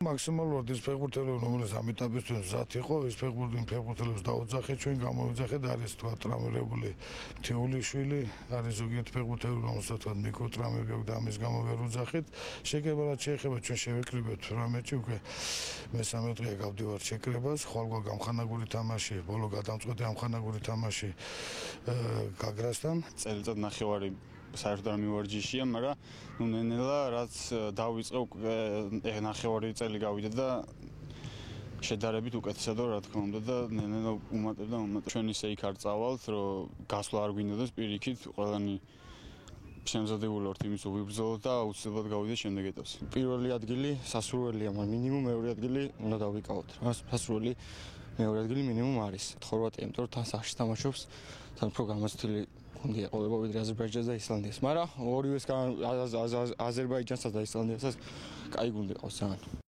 მაქსიმალურად ის ფეხბურთელები, რომელიც ამ ეტაპისთვის მზად იყო, ის ფეხბურთელებს დაუძახეთ, ჩვენ გამოვიძახეთ, არის თქვა ტრამირებული თეულიშვილი, არის ზოგიერთი ფეხბურთელი, რომელსაც თქვა მიკროტრამები აქვს და ამის გამო ვერ უძახით. შეკრებად შეეხება ჩვენ შევეკრიბებთ 18-ში უკვე მესამე დღეა გავდივართ შეკრებას, ხვალ გამხანაგური თამაში, ბოლო გადამწყვეტი ამხანაგური თამაში გაგრასთან. წელიწად ნახევარი საერთოდ არ მივარჯიშია, მაგრამ ნენელა რაც დავიწყე უკვე ნახევარი წელი გავიდა და შედარებით უკეთესად რა თქმა უნდა და ნენელა უმატებდა. ჩვენ ისე იქ არ წავალთ, რომ გასვლა არ გვინდოდეს პირიქით, ყველანი შემზადებული ვართ იმის ვიბრძოლოთ და აუცილებლად გავიდეთ შემდეგ ეტაპზე. პირველი ადგილი სასურველია, მაგრამ მინიმუმ მეორე ადგილი უნდა დავიკავოთ. სასურველი მეორე ადგილი მინიმუმ არის. ხორვატია, იმიტომ რომ თან სახში თამაშობს, თან უფრო გამოცდილი გუნდია ყოლება ვიდრე აზერბაიჯანს და ისლანდიას. მაგრამ ორივეს აზერბაიჯანსა და ისლანდიასაც კაი გუნდი ყავს ძალიან.